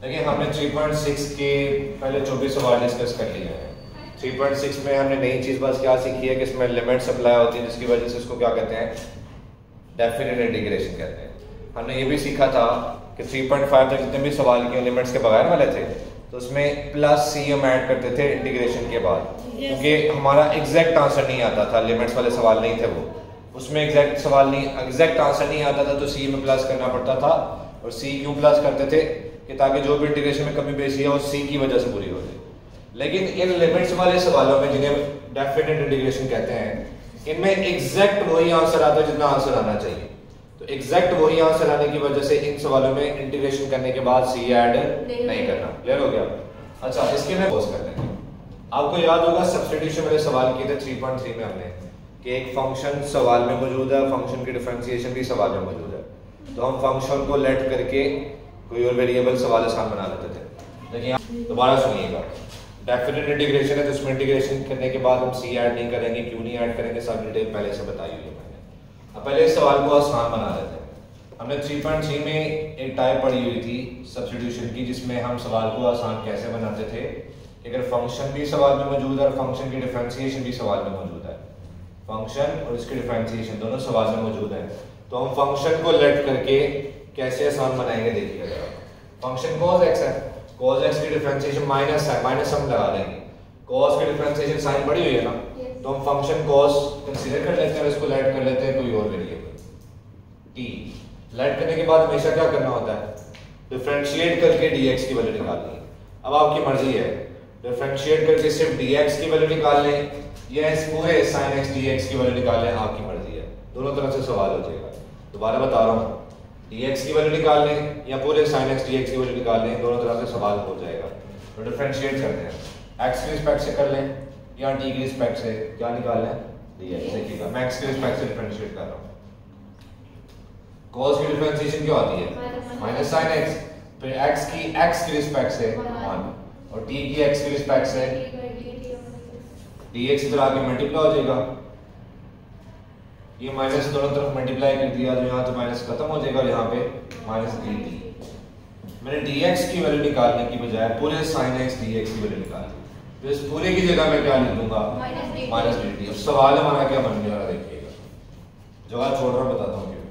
देखिए हमने 3.6 के पहले 24 सवाल डिस्कस कर लिए हैं। 3.6 में हमने नई चीज़ बस क्या सीखी है कि इसमें लिमिट्स अप्लाई होती है, जिसकी वजह से इसको क्या कहते हैं, डेफिनेट इंटीग्रेशन कहते हैं। हमने ये भी सीखा था कि 3.5 तक जितने भी सवाल किए लिमिट्स के बगैर वाले थे, तो उसमें प्लस सी हम ऐड करते थे इंटीग्रेशन के बाद, क्योंकि हमारा एग्जैक्ट आंसर नहीं आता था, लिमिट्स वाले सवाल नहीं थे वो, उसमें एग्जैक्ट आंसर नहीं आता था, तो सी में प्लस करना पड़ता था। और सी क्यों प्लस करते थे कि ताकि जो भी इंटीग्रेशन में कमी बेसी है वो सी की वजह से पूरी हो जाए। लेकिन इन लिमिट्स वाले सवालों में, जिन्हें डेफिनेट इंटीग्रेशन कहते हैं, इनमें एग्जैक्ट वही आंसर आता है जितना आंसर आना चाहिए। तो एग्जैक्ट वही आंसर आने की वजह से इन सवालों में इंटीग्रेशन करने के बाद सी ऐड नहीं करना। क्लियर हो गया? अच्छा, इसके में पोज कर लेंगे। आपको याद होगा सब्स्टिट्यूशन वाले सवाल किए थे 3.3 में हमने कि एक फंक्शन सवाल में मौजूद है, फंक्शन की डिफरेंशिएशन भी सवाल में मौजूद है, तो हम फंक्शन को लेट करके कोई और वेरिएबल सवाल आसान बना लेते थे। देखिए दोबारा सुनिएगा, डेफिनेट इंटीग्रेशन है तो उसमें इंटीग्रेशन करने के बाद हम सी ऐड नहीं करेंगे। क्यों नहीं ऐड करेंगे, सब डिटेल पहले से बताई हुई है मैंने। अब पहले इस सवाल को आसान बना लेते हैं। हमने 3.3 में एक टाइप पढ़ी हुई थी सब्स्टिट्यूशन की, जिसमें हम सवाल को आसान कैसे बनाते थे कि अगर फंक्शन भी सवाल में मौजूद है और फंक्शन की डिफरेंशिएशन भी सवाल में मौजूद है, फंक्शन और इसकी डिफरेंशिएशन दोनों सवाल में मौजूद है, तो हम फंक्शन को लेट करके कैसे आसान बनाएंगे। देखिए जरा, फंक्शन cos x है, cos x की डिफरेंशिएशन माइनस है, माइनस हम लगा देंगे, cos की डिफरेंशिएशन साइन पड़ी हुई है ना, तो हम फंक्शन cos कंसीडर कर लेते हैं, इसको लेट कर लेते हैं कोई और वेरिएबल t। लेट करने के बाद हमेशा क्या करना होता है, डिफरेंशिएट करके dx की वैल्यू निकालनी है। अब आपकी मर्जी है, डिफरेंशिएट करके सिर्फ dx की वैल्यू निकाल लें या इस पूरे sin x dx की वैल्यू निकाल लें, आपकी मर्जी है, दोनों तरफ से सवाल हो जाएगा। दोबारा बता रहा हूँ, dx की वैल्यू निकाल लें या पूरे sin x dx की वैल्यू निकाल लें, दोनों तरफ से सवाल हो जाएगा। तो डिफरेंशिएट करते हैं, x की रिस्पेक्ट से कर लें या t की रिस्पेक्ट से, क्या निकाल लें, dx। देखिएगा मैं x की रिस्पेक्ट से डिफरेंशिएट कर रहा हूँ। cos की डिफरेंशिएशन क्या होती है, माइनस sin x, फिर x की रिस्पेक्ट से 1 और t की x की रिस्पेक्ट से dx इधर आके मल्टीप्लाई हो जाएगा, ये माइनस दोनों तरफ मल्टीप्लाई कर दिया तो यहाँ तो माइनस खत्म हो जाएगा और यहाँ पे माइनस dt। मैंने dx की वैल्यू निकालने की बजाय पूरे sin x dx की वैल्यू निकाली, तो इस पूरे की जगह मैं क्या लिख दूंगा, माइनस dt। और सवाल हमारा क्या बन गया, देखिएगा, जवाब छोड़ रहा हूँ, बताता हूँ क्यों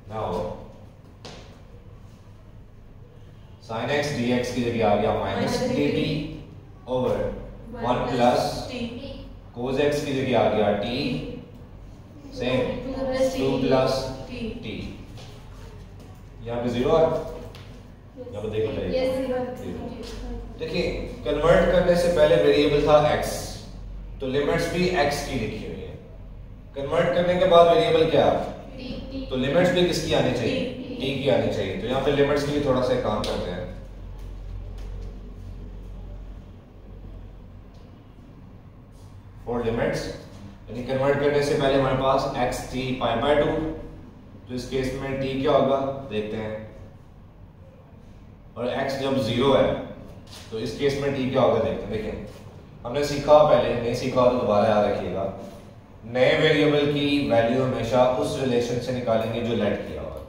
ना हो। sin x dx की जगह आ गया minus dt over 1 plus cos x की जगह आ गया t सेम 2 प्लस t। यहाँ पे 0 है, यहाँ पे देखो देखिए, कन्वर्ट करने से पहले वेरिएबल था x, तो लिमिट्स भी x की लिखी हुई है। कन्वर्ट करने के बाद वेरिएबल क्या, तो लिमिट्स भी किसकी आनी चाहिए, t की आनी चाहिए। तो यहाँ पे लिमिट्स के लिए थोड़ा सा काम करते हैं। फॉर लिमिट्स यानी कन्वर्ट करने से पहले हमारे पास x t पाई बाय 2, तो इस केस में t क्या होगा देखते हैं, और x जब 0 है तो इस केस में t क्या होगा देखते हैं। देखिए हमने सीखा, पहले नहीं सीखा तो दोबारा याद रखिएगा, नए वेरिएबल की वैल्यू हमेशा उस रिलेशन से निकालेंगे जो लेट किया हुआ।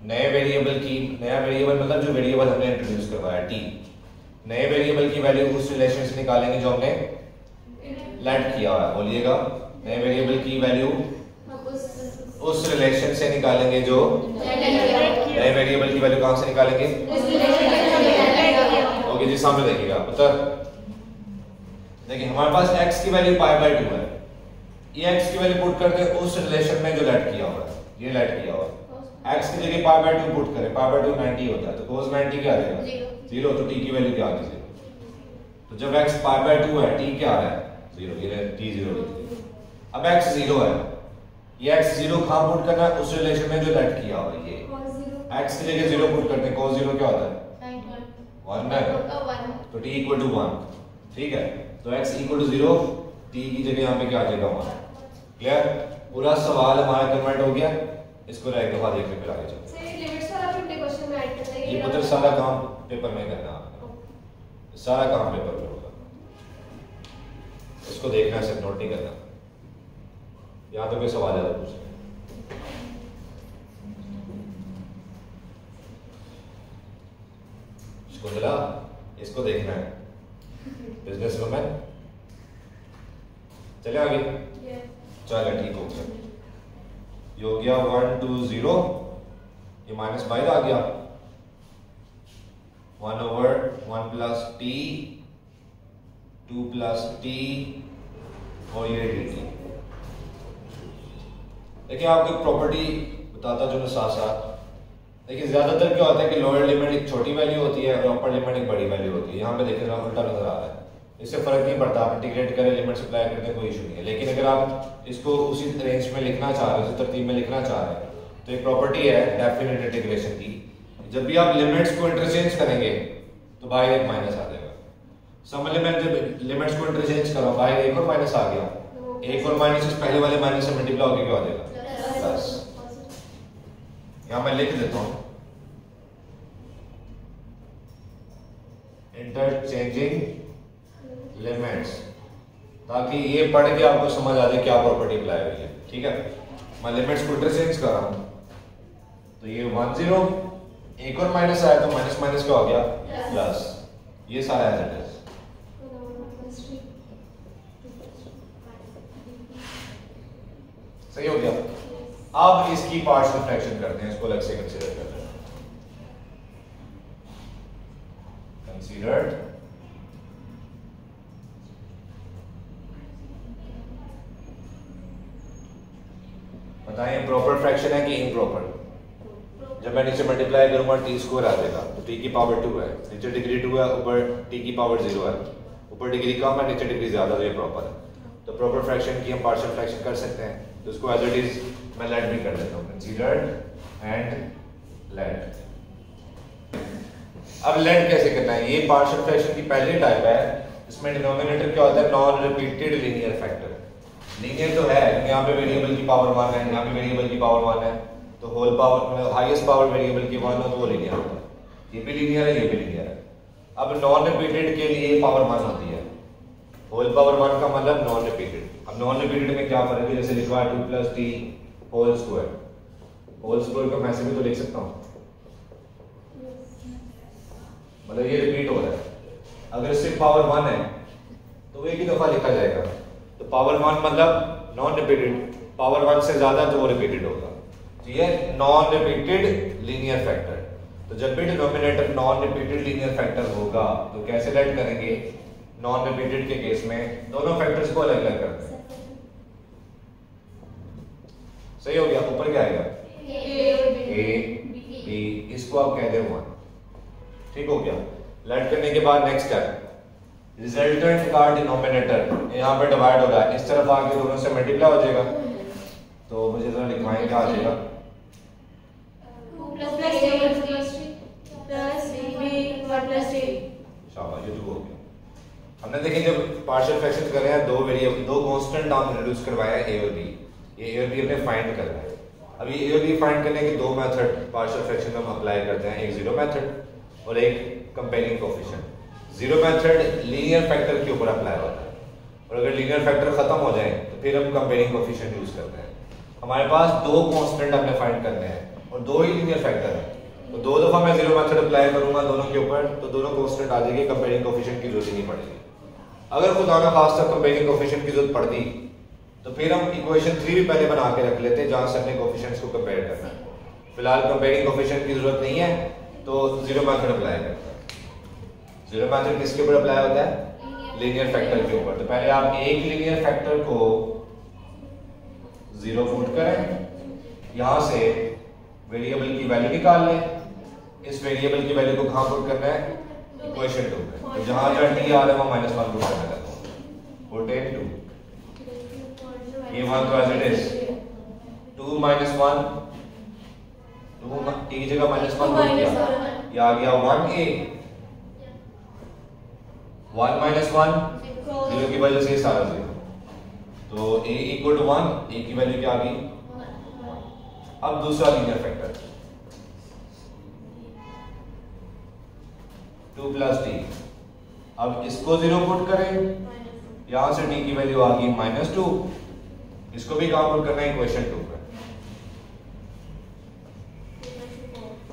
नया वेरिएबल मतलब जो वेरिएबल हमने इंट्रोड्यूस करवाया t, नए वेरिएबल की वैल्यू उस रिलेशन से निकालेंगे जो हमने लेट किया हुआ है। बोलिएगा, नए वेरिएबल की वैल्यू उस रिलेशन से निकालेंगे जो नए वेरिएबल की वैल्यू कहां से निकालेंगे, ओके जी, सामने देखिएगा उत्तर। देखिए हमारे पास x की वैल्यू पाई बाय 2 है, ये x की वैल्यू पुट करते हैं उस रिलेशन में जो लेट किया हुआ है, ये लेट किया हुआ है। x की जगह पाई बाय 2 पुट करें, पाई बाय 2 90 होता है, तो cos 90 क्या आ जाएगा, 0, तो t की वैल्यू क्या आ गई, 0। तो जब x पाई बाय 2 है, t क्या आ रहा है, 0, ये t 0 लिख दिया। अब x 0 है, ये x 0 कहां पुट करना है, उस रिलेशन में जो लेट किया हुआ है, ये x की जगह 0 पुट करते हैं, cos 0 क्या होता है, 1 है, तो t इक्वल टू 1, ठीक है। तो x इक्वल टू 0, t की जगह यहाँ पे क्या आ जाएगा, 1। क्लियर, पूरा सवाल हमारा कन्वर्ट हो गया। इसको एक दफा देख ले, फिर आगे चलते हैं। ये मतलब सारा काम पेपर में करना है, सारा काम पेपर में होगा, इसको देखना, सिर्फ नोट नहीं करना। यहाँ तो कोई सवाल है तो पूछ। कुंदला इसको देखना है, बिजनेस वुमेन। चले आगे, चलो ठीक हो गया, ये हो गया 1 2 0, ये माइनस बाहर आ गया, 1/1 प्लस टी 2 प्लस टी और ये dt। देखिए आपको एक प्रॉपर्टी बताता जो मैं साथ साथ। देखिए ज्यादातर क्या होता है कि लोअर लिमिट एक छोटी वैल्यू होती है और अपर लिमिट एक बड़ी वैल्यू होती है। यहाँ पे देखिए उल्टा नजर आ रहा है, इससे फर्क नहीं पड़ता, आप इंटीग्रेट करें लिमिट सप्लाई करते हैं कोई इशू नहीं है। लेकिन अगर आप इसको उसी रेंज में लिखना चाह रहे हैं, उसी तरतीब में लिखना चाह रहे हैं, तो एक प्रॉपर्टी है डेफिनेट इंटीग्रेशन की, जब भी आप लिमिट्स को इंटरचेंज करेंगे तो बाहर एक माइनस आ जाएगा। सम एलिमेंट जब लिमिट्स को इंटरचेंज करो बाहर एक और माइनस आ गया, एक और माइनस इस पहले वाले माइनस से मल्टीप्लाई होकर क्या आ जाएगा प्लस। यहां मैं लिख देता हूं इंटरचेंजिंग लिमिट्स, ताकि ये पढ़ के आपको समझ आ जाए क्या प्रॉपर्टी अप्लाई हुई है। ठीक है, मैं लिमिट्स को इंटरचेंज कर रहा हूं, तो ये 1 0, एक और माइनस आया तो माइनस माइनस क्या हो गया प्लस, ये सारा एज इट इज। सही हो गया। अब इसकी पार्शियल फ्रैक्शन करते हैं, इसको अलग से कंसीडर करते हैं। कंसीडर्ड बताएं प्रॉपर फ्रैक्शन है कि इम्प्रॉपर। जब मैं नीचे मल्टीप्लाई करूंगा टी स्क्वायर आ जाएगा, तो टी की पावर 2 है, नीचे डिग्री 2 है, ऊपर टी की पावर 0 है, ऊपर डिग्री कम है नीचे डिग्री ज्यादा, तो ये प्रॉपर है। तो प्रॉपर फ्रैक्शन की हम पार्शियल फ्रैक्शन कर सकते हैं, तो इसको एज इट इज मैं लेट भी कर देता हूं, कंसीडर्ड एंड लेट। अब लेट कैसे करना है, ये पार्शियल फ्रैक्शन की पहली टाइप है, इसमें डिनोमिनेटर क्या होता है non repeated linear factor. Linear तो है, यहाँ पे वेरिएबल की पावर 1 है, यहाँ पे वेरिएबल की पावर 1 है, तो होल पावर मतलब हाईएस्ट पावर वेरिएबल की 1 हो तो वो लीनियर होता है। ये भी लीनियर है, ये भी लीनियर है। अब नॉन रिपीटेड के लिए पावर 1 होती है, होल पावर 1 का मतलब नॉन रिपीटेड। अब नॉन रिपीटेड में क्या फर्क है, जैसे लिखवा 2 plus t whole square, whole square को मैं ऐसे भी तो लिख सकता हूँ, मतलब ये रिपीट हो रहा है। अगर सिर्फ पावर 1 है तो एक ही दफा लिखा जाएगा, तो पावर 1 मतलब नॉन रिपीटेड, पावर 1 से ज्यादा तो वो रिपीटेड होगा। तो ये नॉन रिपीटेड लीनियर फैक्टर। तो जब भी denominator non repeated linear factor होगा तो कैसे लेट करेंगे, नॉन रिपीटेड के केस में दोनों फैक्टर्स को अलग अलग करते हैं। सही हो गया, ऊपर क्या आएगा ए बी, इसको आप कह दे 1। ठीक हो गया। लेट करने के बाद नेक्स्ट स्टेप, रिजल्टेंट का डिनोमिनेटर यहाँ पे डिवाइड हो रहा है, इस तरफ आके दोनों से मल्टीप्लाई हो जाएगा, तो मुझे जरा लिखवाएं क्या आ जाएगा 2 प्लस b शाबाश, ये 2 हो गया। हमने देखिए जब पार्शियल फ्रैक्शन कर रहे हैं, दो वेरिएबल दो कांस्टेंट हम इंट्रोड्यूस करवाया है, ए और बी। ये ए और बी हमने फाइंड करना है। अब ये ए और बी फाइंड करने के दो मेथड पार्शियल फ्रैक्शन में हम अप्लाई करते हैं, एक जीरो मेथड और एक comparing coefficient. Zero method linear factor के ऊपर अप्लाई होता है, और अगर लीनियर फैक्टर खत्म हो जाए तो फिर हम कंपेयरिंग कोएफिशिएंट यूज करते हैं। हमारे पास दो कांस्टेंट हमने फाइंड करने हैं और दो ही लीनियर फैक्टर है, तो दो दफा मैं जीरो मेथड अप्लाई करूंगा दोनों के ऊपर, तो दोनों कांस्टेंट आ जाएंगे, कंपेयरिंग कोएफिशिएंट की जरूरत नहीं पड़ेगी। अगर खुदा ना खास्ता कंपेयरिंग कोएफिशिएंट की जरूरत पड़ती तो फिर हम इक्वेशन 3 भी पहले बना के रख लेते जहां से हमने कोएफिशिएंट्स को कंपेयर करना है। फिलहाल कंपेयरिंग कोएफिशिएंट की जरूरत नहीं है, तो जीरो मेथड अप्लाई करते हैं। जीरो मेथड किसके ऊपर अप्लाई होता है, लीनियर फैक्टर के ऊपर। तो पहले आप एक लीनियर फैक्टर को 0 पुट करें, यहां से वेरिएबल की वैल्यू निकाल लें, इस वेरिएबल की वैल्यू को कहां पुट करना है, इक्वेशन 2 में। तो जहां जहां टी आ रहा है वहां -1 पुट करना है, पुट इन 2, ये 1 तो एज इट इज 2 - 1, 2 टी की जगह -1 हो गया, ये आ गया 1a, 1 - 1 0 की वजह से सारा 0, तो a इक्वल टू 1, a की वैल्यू क्या आ गई 1। अब दूसरा लीनियर फैक्टर 2 प्लस टी, अब इसको 0 पुट करें, यहां से टी की वैल्यू आ गई -2, इसको भी कहां पुट करना है, इक्वेशन 2 पर।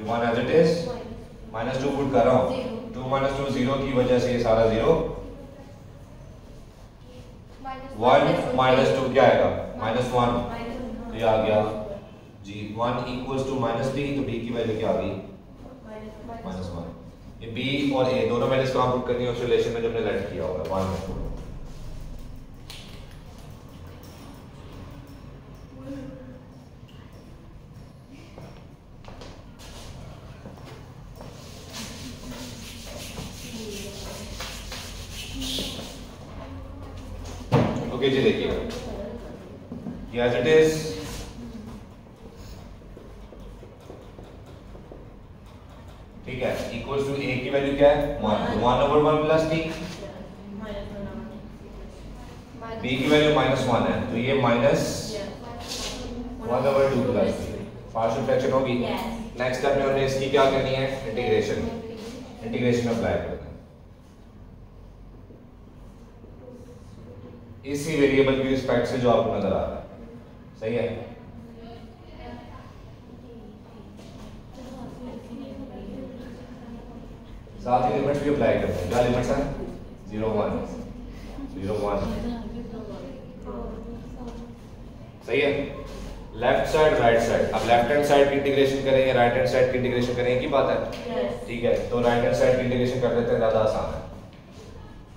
1 एज इट इज, -2 पुट कर रहा हूं, 2 माइनस 2 0 की वजह से ये सारा 0 1 माइनस 2 क्या आएगा -1 तो ये आ गया जी 1 इक्वल्स टू -3 तो b की वैल्यू क्या आ गई -1 ये b और a दोनों वैल्यूज कहां पुट करनी है उस रिलेशन में जो हमने लेट किया होगा 1 में ओके जी देखिएगा एज इट इज ठीक है इक्वल्स टू a की वैल्यू क्या है 1/1 प्लस t b की वैल्यू -1 है तो ये -1/2 प्लस t पार्शियल फ्रैक्शन होगी नेक्स्ट स्टेप में हमने इसकी क्या करनी है इंटीग्रेशन अप्लाई करना है इसी वेरिएबल की रिस्पेक्ट से जो आपको नजर आ रहा है सही है साथ ही लिमिट्स भी अप्लाई करते हैं क्या लिमिट्स हैं 0 1 0 1 सही है लेफ्ट साइड राइट साइड अब लेफ्ट हैंड साइड की इंटीग्रेशन करें या राइट हैंड साइड की इंटीग्रेशन करें की बात है ठीक है तो राइट हैंड साइड की इंटीग्रेशन कर लेते हैं ज्यादा आसान है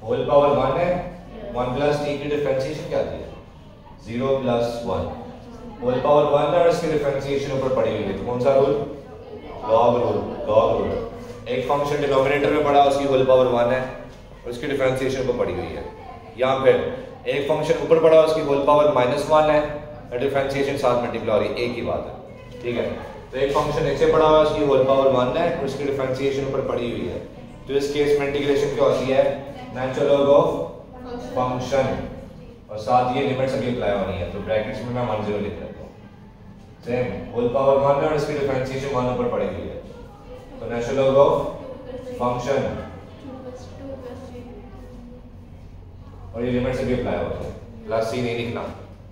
होल पावर 1 है 1 प्लस t की डिफरेंशिएशन क्या थी 0 प्लस 1 होल पावर 1 और इसकी डिफरेंशिएशन ऊपर पड़ी हुई है तो कौन सा रूल लॉग रूल एक फंक्शन डिनोमिनेटर में पड़ा उसकी होल पावर 1 है और उसकी डिफरेंशिएशन ऊपर पड़ी हुई है या फिर एक फंक्शन ऊपर पड़ा उसकी होल पावर -1 है और डिफरेंशिएशन साथ मल्टीप्लाई हो रही है एक ही बात है ठीक है तो एक फंक्शन नीचे पड़ा हुआ है उसकी होल पावर 1 है और उसकी डिफरेंशिएशन ऊपर पड़ी हुई है तो इस केस में इंटीग्रेशन क्या होती है नेचुरल लॉग ऑफ फंक्शन और साथ ये लिमिट्स अभी अप्लाई होनी है तो ब्रैकेट्स में मैं 1 0 लिख देता हूं सेम होल पावर 1 है और इसकी डिफरेंशिएशन 1 ऊपर पड़ी हुई है तो नेचुरल लॉग ऑफ फंक्शन और ये लिमिट्स अभी अप्लाई होती है प्लस c नहीं लिखना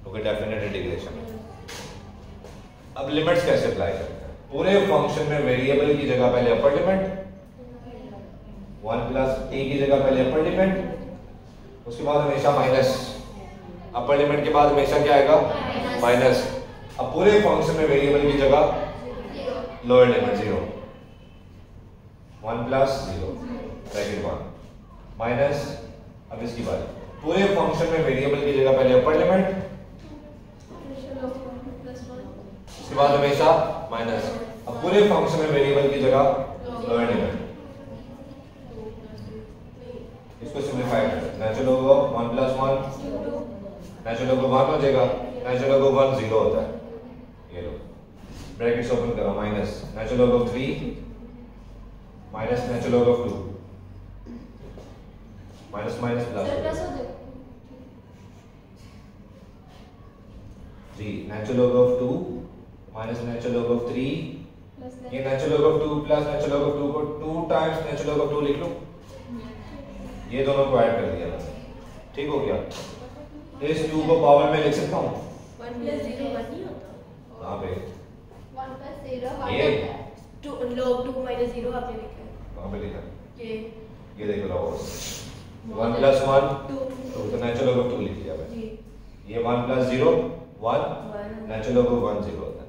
क्योंकि डेफिनेट इंटीग्रेशन अब लिमिट्स कैसे अप्लाई करते हैं पूरे फंक्शन में वेरिएबल की जगह पहले अपर लिमिट 1 प्लस t की जगह पहले अपर लिमिट उसके बाद हमेशा माइनस अपर लिमिट के बाद हमेशा क्या आएगा माइनस अब पूरे फंक्शन में वेरिएबल की जगह lower limit 0 1 plus 0 bracket 1 minus अब इसकी बात पूरे फंक्शन में वेरिएबल की जगह पहले अपर लिमिट उसके बाद हमेशा माइनस अब पूरे फंक्शन में वेरिएबल की जगह लोअर लिमिट इसको सिंपलीफाई करें natural log of 1 plus 1 natural log of 1 हो जाएगा नेचुरल लॉग ऑफ 1 0 होता है ये लो ब्रैकेट्स ओपन करो minus natural log of 3 minus natural log of 2 minus minus plus जी natural log of 2 minus natural log of 3 ये natural log of 2 plus natural log of 2 को 2 टाइम्स नेचुरल लॉग ऑफ 2 लिख लो ये दोनों को add कर दिया ठीक हो गया इस 2 को पावर में लिख सकता हूं 1 प्लस 0 1 नहीं होता कहां पे 1 प्लस 0 ये 2 log 2 minus 0 आपने लिखा है कहां पे लिखा ये देख लो 1 प्लस 1 2 तो नेचुरल लॉग ऑफ 2 लिख दिया मैंने जी ये 1 प्लस 0 1 नेचुरल लॉग ऑफ 1 0 होता है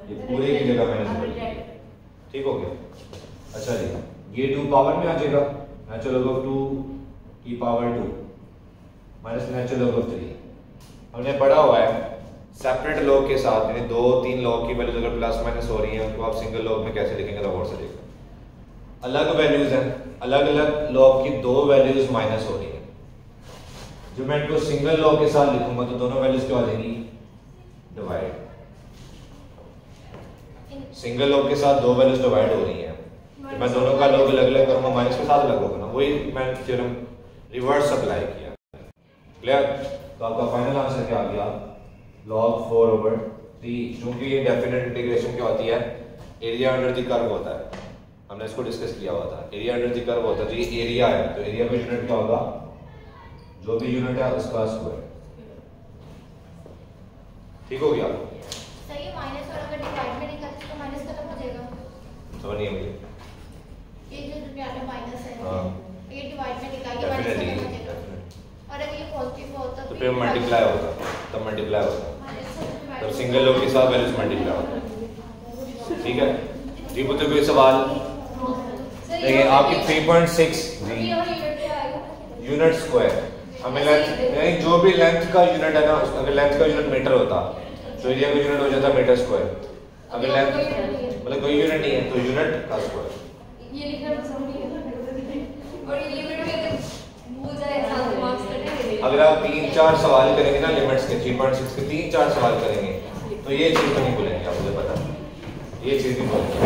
ये पूरे की जगह मैंने 0 लिख दिया ठीक हो गया अच्छा जी ये 2 पावर में आ जाएगा नेचुरल लॉग ऑफ 2 की power 2 minus natural log of 3 हमने पढ़ा हुआ है सेपरेट लॉग के साथ यानी 2 3 लॉग की वैल्यूज अगर प्लस माइनस हो रही हैं तो आप सिंगल लॉग में कैसे लिखेंगे तो और से देखो अलग वैल्यूज हैं अलग अलग लॉग की 2 वैल्यूज माइनस हो रही हैं जो मैं इनको सिंगल लॉग के साथ लिखूंगा तो दोनों वैल्यूज क्या हो जाएंगी डिवाइड सिंगल लॉग के साथ 2 वैल्यूज डिवाइड हो रही हैं तो मैं दोनों का लॉग अलग अलग करूंगा माइनस के साथ अलग होगा ना वही मैं थ्योरम रिवर्स अप्लाई किया क्लियर तो आपका फाइनल आंसर क्या आ गया log 4/3 क्योंकि ये डेफिनेट इंटीग्रेशन क्या होती है एरिया अंडर द कर्व होता है हमने इसको डिस्कस किया हुआ था एरिया अंडर द कर्व होता है तो ये एरिया है तो एरिया का यूनिट क्या होगा जो भी यूनिट है उसका स्क्वायर ठीक हो गया सही है माइनस और अगर डिवाइड में लिखा तो माइनस खत्म हो जाएगा समझ नहीं है मुझे ये जो मल्टीप्लाई होगा, तब मल्टीप्लाई होगा, तब सिंगल लोग के साथ वैल्यूज मल्टीप्लाई होगा। ठीक है जी, पूछो कोई सवाल? देखिए आपकी 3.6 जी यूनिट स्क्वायर, हमें लेंथ जो भी लेंथ का यूनिट है ना, अगर लेंथ का यूनिट मीटर होता तो एरिया का यूनिट हो जाता मीटर स्क्वायर। अगर लेंथ मतलब कोई यूनिट नहीं है तो यूनिट का स्क्वायर। ये लिखना पसंद नहीं है और ये लिमिट भी अगर भूल जाए एग्जाम में मार्क्स कटेंगे। अगर आप 3-4 सवाल करेंगे ना लिमिट्स के 3.6 के 3-4 सवाल करेंगे तो ये चीज तो नहीं भूलेंगे आप, मुझे पता ये चीज नहीं भूलेंगे।